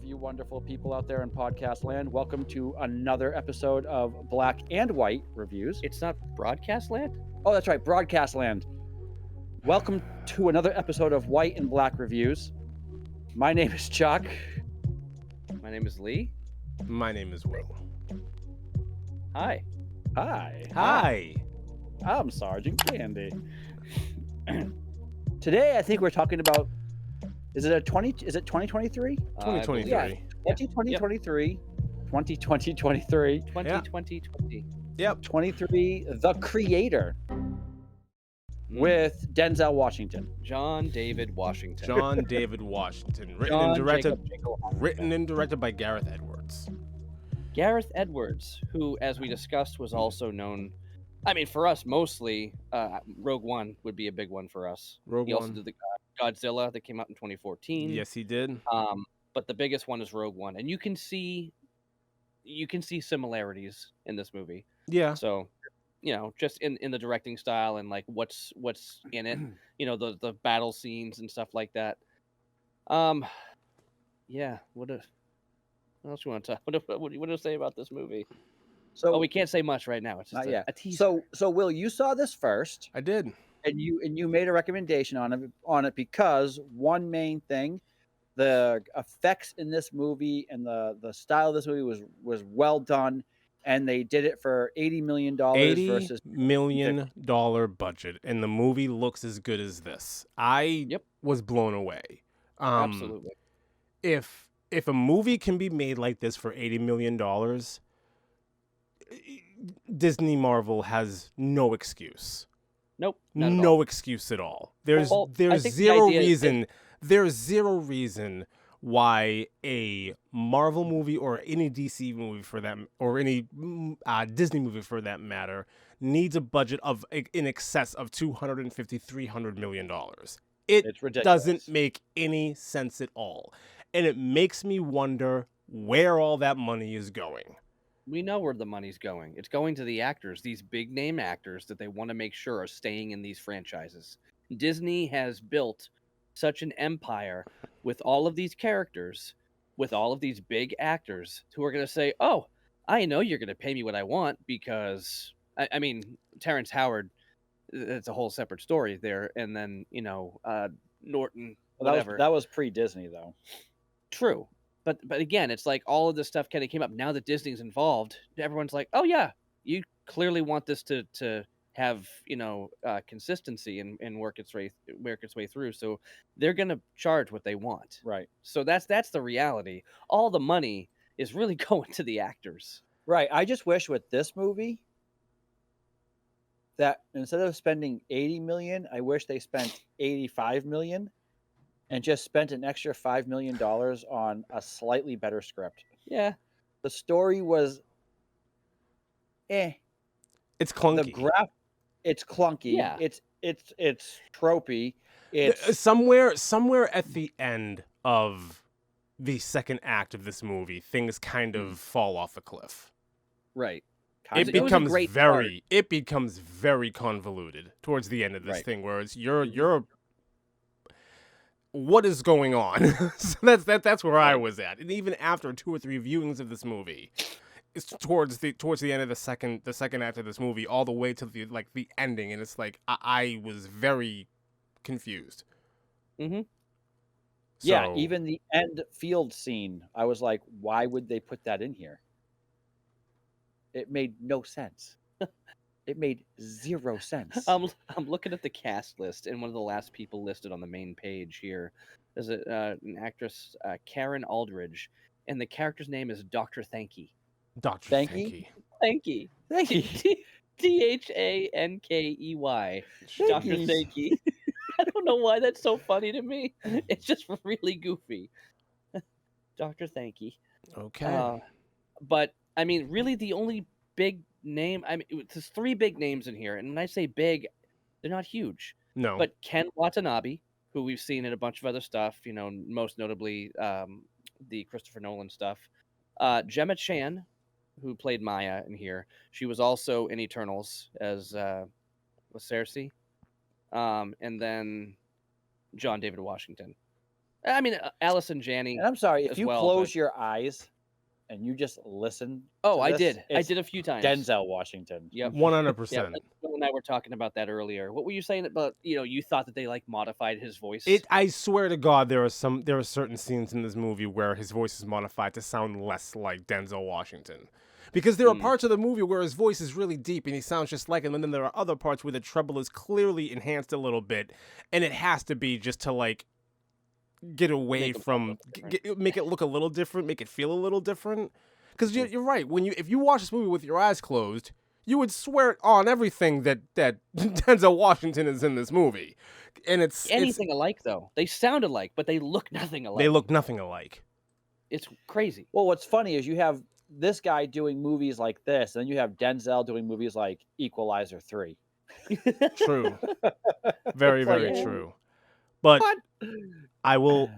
of you wonderful people out there in podcast land. Welcome to another episode of Black and White Reviews. It's not broadcast land? Oh, that's right, broadcast land. Welcome to another episode of White and Black Reviews. My name is Chuck. My name is Lee. My name is Will. Hi. Hi. Hi. I'm Sergeant Candy. Today, I think we're talking about. Is it 2023? 2023. Yeah, 2023. 2023. 2020. Yep. 23. The Creator with Denzel Washington. John David Washington. John David Washington. John Written Jacob. and directed by Gareth Edwards. Gareth Edwards, who, as we discussed, was also known. I mean, for us, mostly, Rogue One would be a big one for us. Rogue He also One. did the Godzilla that came out in 2014. Yes, he did. But the biggest one is Rogue One, and you can see similarities in this movie. Yeah. So, just in the directing style and like what's in it, the battle scenes and stuff like that. Yeah. What else you want to talk? What do you say about this movie? So We can't say much right now. It's just not yet. a teaser. So Will, you saw this first, I did. and you made a recommendation on it because one main thing, the effects in this movie and the style of this movie was well done, and they did it for $80 million $80 versus million budget, and the movie looks as good as this. I was blown away. Absolutely. If a movie can be made like this for $80 million, Disney Marvel has no excuse. Nope. Not at all. No excuse at all. There's I think the zero idea is reason. There's zero reason why a Marvel movie or any DC movie for that, or any Disney movie for that matter, needs a budget of in excess of $250-300 million. It's ridiculous. Doesn't make any sense at all, and it makes me wonder where all that money is going. We know where the money's going. It's going to the actors, these big name actors that they want to make sure are staying in these franchises. Disney has built such an empire with all of these characters, with all of these big actors who are going to say, "Oh, I know you're going to pay me what I want," because I mean, Terrence Howard, it's a whole separate story there, and then Norton, whatever. That was pre-Disney though. True. But again, it's like all of this stuff kind of came up. Now that Disney's involved, everyone's like, "Oh yeah, you clearly want this to have consistency and work its way through." So they're gonna charge what they want. Right. So that's the reality. All the money is really going to the actors. Right. I just wish with this movie that instead of spending 80 million, I wish they spent 85 million and just spent an extra $5 million on a slightly better script. Yeah. The story was It's clunky. It's clunky. Yeah. It's tropey. It's somewhere at the end of the second act of this movie, things kind of fall off a cliff. Right. It becomes very convoluted towards the end of this thing, where it's you're what is going on? So that's where I was at. And even after 2 or 3 viewings of this movie, it's towards the end of the second act of this movie, all the way to the ending, and it's like I was very confused. Mm-hmm. Yeah, even the end field scene, I was like, why would they put that in here? It made no sense. It made zero sense. I'm looking at the cast list, and one of the last people listed on the main page here is an actress, Karen Aldridge, and the character's name is Dr. Thanky. Dr. Thanky? Thanky. Thankey. Dr. Thanky. I don't know why that's so funny to me. It's just really goofy. Dr. Thanky. Okay. But I mean, really, the only big name. I mean, there's 3 big names in here, and when I say big, they're not huge. No. But Ken Watanabe, who we've seen in a bunch of other stuff, most notably the Christopher Nolan stuff. Gemma Chan, who played Maya in here, she was also in Eternals as was Cersei. And then John David Washington. I mean, Allison Janney And I'm sorry, if as you well. close But... your eyes and you just listen Oh, to I this, did. I it's did a few times. Denzel Washington. Yep. Yeah, 100%. Will and I were talking about that earlier. What were you saying about, you thought that they like modified his voice? I swear to God, there are certain scenes in this movie where his voice is modified to sound less like Denzel Washington. Because there are parts of the movie where his voice is really deep and he sounds just like him, and then there are other parts where the treble is clearly enhanced a little bit, and it has to be just to like get away Make him from, sound different. make it look a little different, make it feel a little different. Because you're right. If you watch this movie with your eyes closed, you would swear on everything that Denzel Washington is in this movie, and it's Anything alike though. They sound alike, but they look nothing alike. they look nothing alike. It's crazy. Well, what's funny is you have this guy doing movies like this, and then you have Denzel doing movies like Equalizer 3. True, very It's like, very eh. true. But What? I will,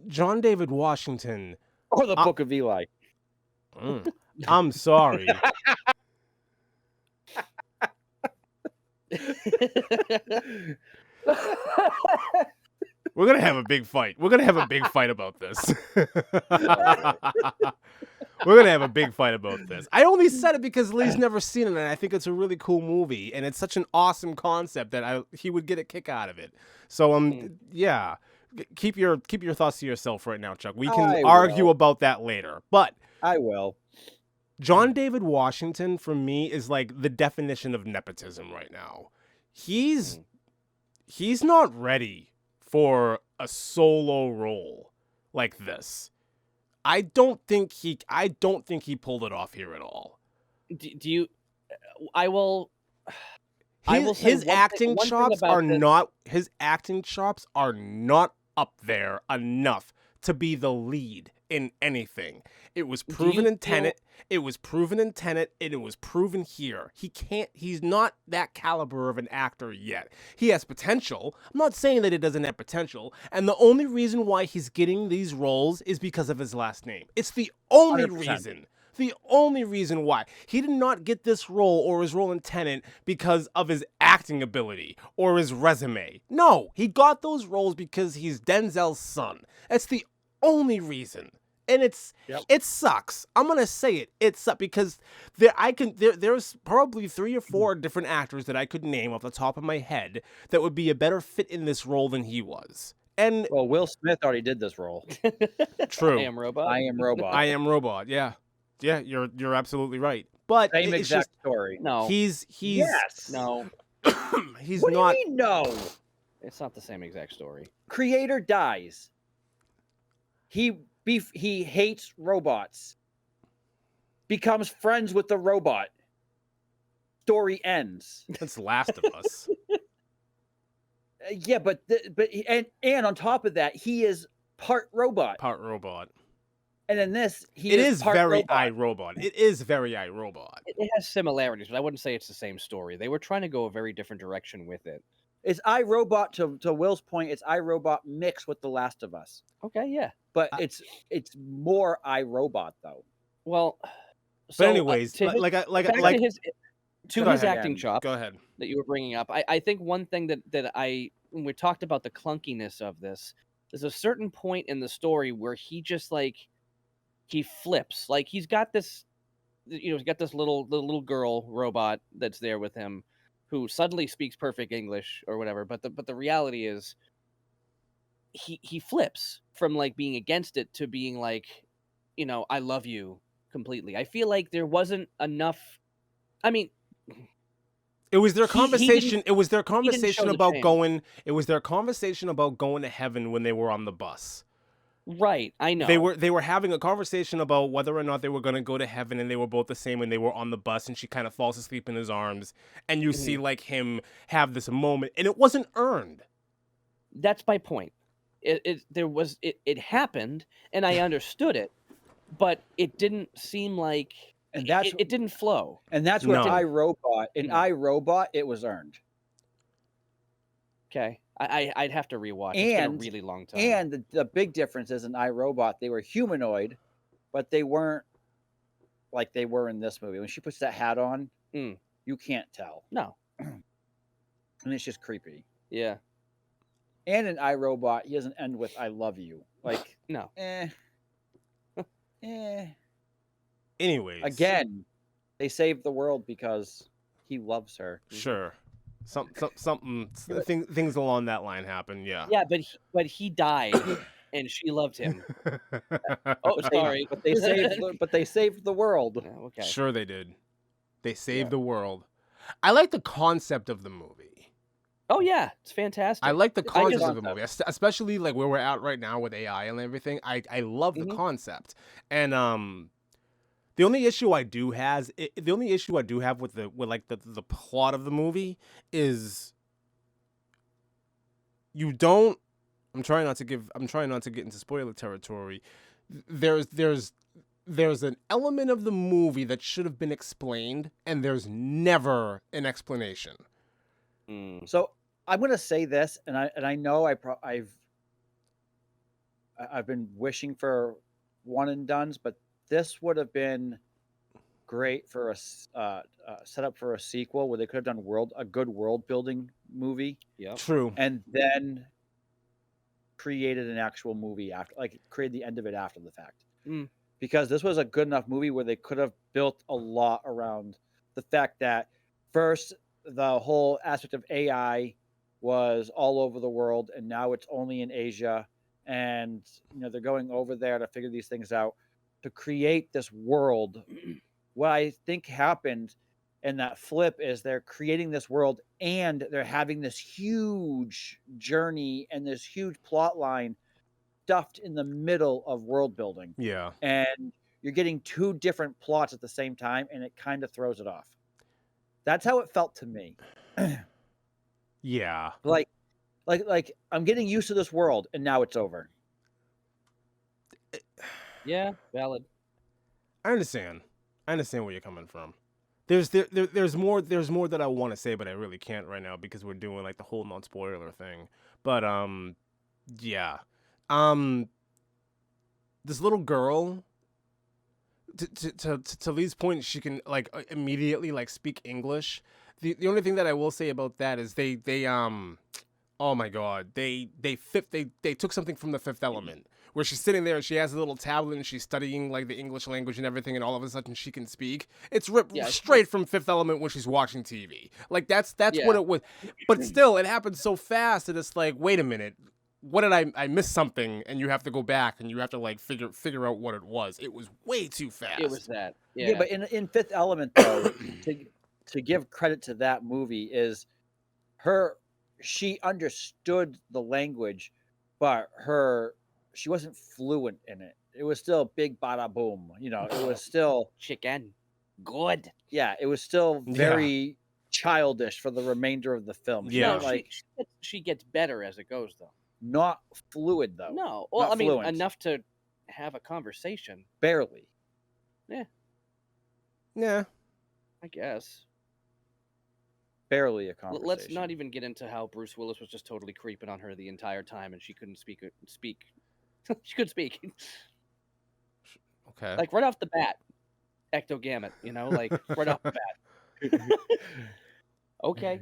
John David Washington. Or the Book of Eli. I'm sorry. We're gonna have a big fight. We're gonna have a big fight about this. We're gonna have a big fight about this. I only said it because Lee's never seen it, and I think it's a really cool movie, and it's such an awesome concept that he would get a kick out of it. So yeah, keep your thoughts to yourself right now, Chuck. We can argue about that later, but I will. John David Washington, for me, is like the definition of nepotism right now. He's not ready for a solo role like this. I don't think he pulled it off here at all. Do you? I will. Say his acting chops are not up there enough to be the lead in anything. It was proven in Tenet. It was proven in Tenet, and it was proven here. He's not that caliber of an actor yet. He has potential. I'm not saying that he doesn't have potential. And the only reason why he's getting these roles is because of his last name. It's the only 100%. reason. The only reason why. He did not get this role or his role in Tenet because of his acting ability or his resume. No, he got those roles because he's Denzel's son. That's the only reason. And it sucks. I'm gonna say it. It sucks because there's probably 3 or 4 different actors that I could name off the top of my head that would be a better fit in this role than he was. And Well, Will Smith already did this role. true. I Am Robot. I Am Robot. I Am Robot. Yeah, you're absolutely right. But Same it's exact just story. No. he's Yes. No. he's What not. do you mean no? It's not the same exact story. Creator dies. He hates robots. Becomes friends with the robot. Story ends. That's Last of Us. Yeah, but on top of that, he is part robot. Part robot. And in this, he It is is part very robot. iRobot. It is very iRobot. It has similarities, but I wouldn't say it's the same story. They were trying to go a very different direction with it. It's iRobot to Will's point. It's iRobot mixed with The Last of Us, Okay, yeah. but it's more iRobot though. Well, But anyways, to his, like back to Go his ahead, acting Dan. chops go ahead. that you were bringing up, I think one thing when we talked about the clunkiness of this, there's a certain point in the story where he just he flips. Like he's got this, he's got this little girl robot that's there with him, who suddenly speaks perfect English or whatever. But the reality is, he flips from like being against it to being like, I love you completely. I feel like there wasn't enough. I mean, It was their He conversation. It was their show conversation the about change. going. It was their conversation about going to heaven when they were on the bus. right? I know They were having a conversation about whether or not they were going to go to heaven, and they were both the same when they were on the bus, and she kind of falls asleep in his arms, and you see like him have this moment, and it wasn't earned. That's my point. It happened, and I understood it, but it didn't seem like, And that's it didn't flow. and that's what No. iRobot. In Mhm. iRobot, it was earned. Okay, I'd have to rewatch. It's been a And- really long time. And the big difference is in iRobot, they were humanoid, but they weren't like they were in this movie. When she puts that hat on, Mm. you can't tell, No, and it's just creepy. yeah, And in iRobot, he doesn't end with "I love you." Like, No. eh, eh. Anyways, Again, they saved the world because he loves her. sure, something Yeah, but, things along that line happen. Yeah. Yeah, but he died, and she loved him. Oh, but they, sorry. but they saved the world. Yeah, okay. Sure, they did. They saved Yeah. the world. I like the concept of the movie. Oh yeah, it's fantastic. I like the It's a concept good of the movie, especially like where we're at right now with AI and everything. I love the Mhm. concept, and the only issue I do have with the plot of the movie is you don't. I'm trying not to get into spoiler territory. There's an element of the movie that should have been explained, and there's never an explanation. Mm. So I'm gonna say this, and I know I've been wishing for one and dones, but this would have been great for setup for a sequel where they could have done a good world building movie, Yep. True. and then created an actual movie after, like created the end of it after the fact. Mm. Because this was a good enough movie where they could have built a lot around the fact that first the whole aspect of AI was all over the world, and now it's only in Asia, and they're going over there to figure these things out to create this world. What I think happened in that flip is they're creating this world and they're having this huge journey and this huge plot line stuffed in the middle of world building, Yeah. and you're getting two different plots at the same time, and it kind of throws it off. That's how it felt to me. Yeah. like I'm getting used to this world and now it's over. Yeah, valid. I understand where you're coming from. There's more that I want to say, but I really can't right now because we're doing like the whole non-spoiler thing. But yeah. This little girl, to Lee's point, she can like immediately like speak English. The only thing that I will say about that is they oh my god, they took something from The Fifth Element where she's sitting there and she has a little tablet and she's studying like the English language and everything, and all of a sudden she can speak. It's ripped straight from Fifth Element when she's watching TV. Like that's what it was. But still, it happened so fast and it's like, wait a minute, what did I missed something? And you have to go back and you have to like figure out what it was. It was way too fast. It was that. Yeah, but in Fifth Element though, to give credit to that movie is she understood the language, but she wasn't fluent in it. It was still big bada boom. It was still chicken. Good. Yeah, it was still very childish for the remainder of the film. Yeah. She gets better as it goes though. Not fluid though. No. Well, Not I mean, fluent. enough to have a conversation. Barely. Yeah. I guess. Barely a conversation. Let's not even get into how Bruce Willis was just totally creeping on her the entire time, and she couldn't speak. She couldn't speak. Okay. Like right off the bat, ectogamut. Like right off the bat. Okay.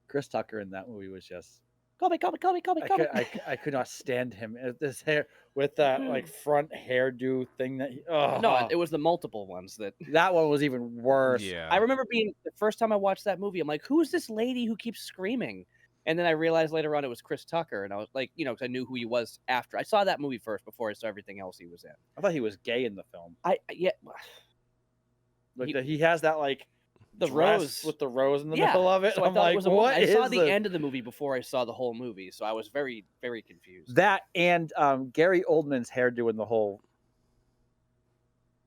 Chris Tucker in that movie was just. Call me. I could not stand him. This hair with that like front hairdo thing that. No, it was the multiple ones that one was even worse. Yeah. I remember being the first time I watched that movie. I'm like, who's this lady who keeps screaming? And then I realized later on it was Chris Tucker, and I was like, because I knew who he was after I saw that movie first before I saw everything else he was in. I thought he was gay in the film. He has that like. The rose with the rose in the middle of it. So I'm like, what? I saw the end of the movie before I saw the whole movie, so I was very, very confused. That and Gary Oldman's hairdo in the whole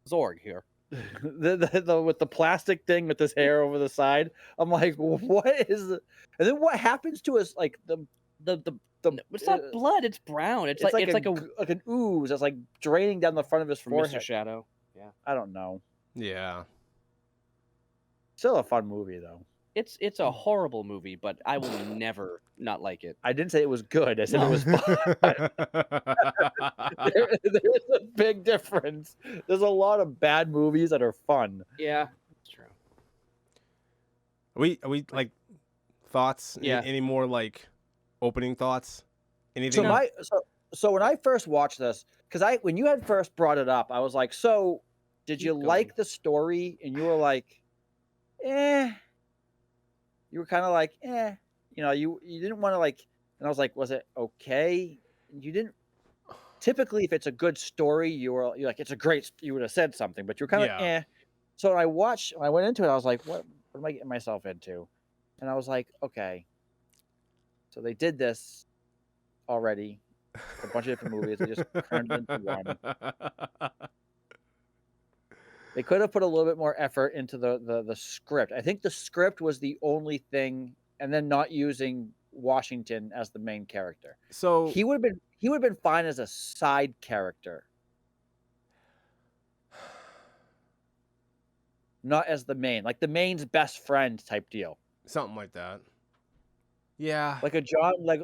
Zorg here. the with the plastic thing with his hair over the side. I'm like, what is it? And then what happens to us? Like the it's not blood. It's brown. It's like an ooze that's like draining down the front of his forehead. Mr. Shadow. Yeah. I don't know. Yeah. Still a fun movie though. It's a horrible movie, but I will never not like it. I didn't say it was good. I said it was fun. There's a big difference. There's a lot of bad movies that are fun. Yeah, that's true. Are we like thoughts? Yeah. Any more like opening thoughts? So Anything? so when I first watched this, because when you had first brought it up, I was like, so did you Keep like going. the story? And you were like, eh. You were kind of like, eh. You didn't want to like. And I was like, was it okay? And you didn't. Typically, if it's a good story, you're like, it's a great. You would have said something, but you're kind of Yeah. eh. So when I went into it, I was like, what am I getting myself into? And I was like, okay. So they did this already. A bunch of different movies. They just crammed it into one. They could have put a little bit more effort into the script. I think the script was the only thing, and then not using Washington as the main character. So He would have been fine as a side character, not as the main, like the main's best friend type deal. something like that. Yeah. Like a John like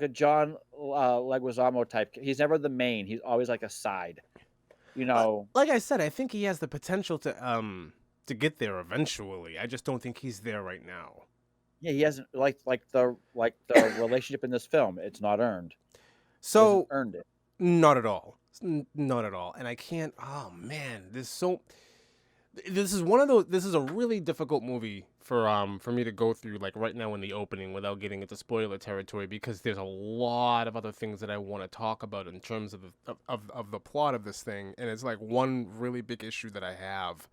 a John Leguizamo type. He's never the main. He's always like a side. You know, Like I said, I think he has the potential to get there eventually. I just don't think he's there right now. yeah, he hasn't like the relationship in this film. It's not earned. He hasn't So earned it. not at all. Not at all. And I can't. Oh man, this is one of those. This is a really difficult movie for me to go through like right now in the opening without getting into spoiler territory, because there's a lot of other things that I want to talk about in terms of the plot of this thing, and it's like one really big issue that I have.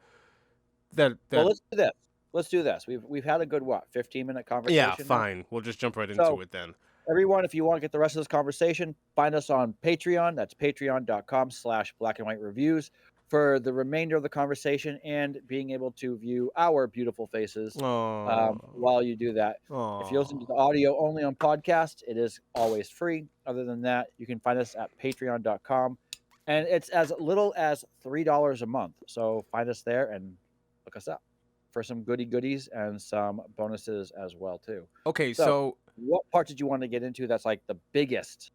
That Well, let's do this. Let's do this. We've had a good 15-minute conversation. Yeah, now? fine. We'll just jump right into So- it then. Everyone, if you want to get the rest of this conversation, find us on Patreon. That's patreon.com/blackandwhitereviews for the remainder of the conversation and being able to view our beautiful faces while you do that. If you listen to the audio only on podcast, it is always free. Other than that, you can find us at patreon.com. And it's as little as $3 a month. So find us there and look us up for some goodies and some bonuses as well, too. Okay, So- so What part did you want to get into that's like the biggest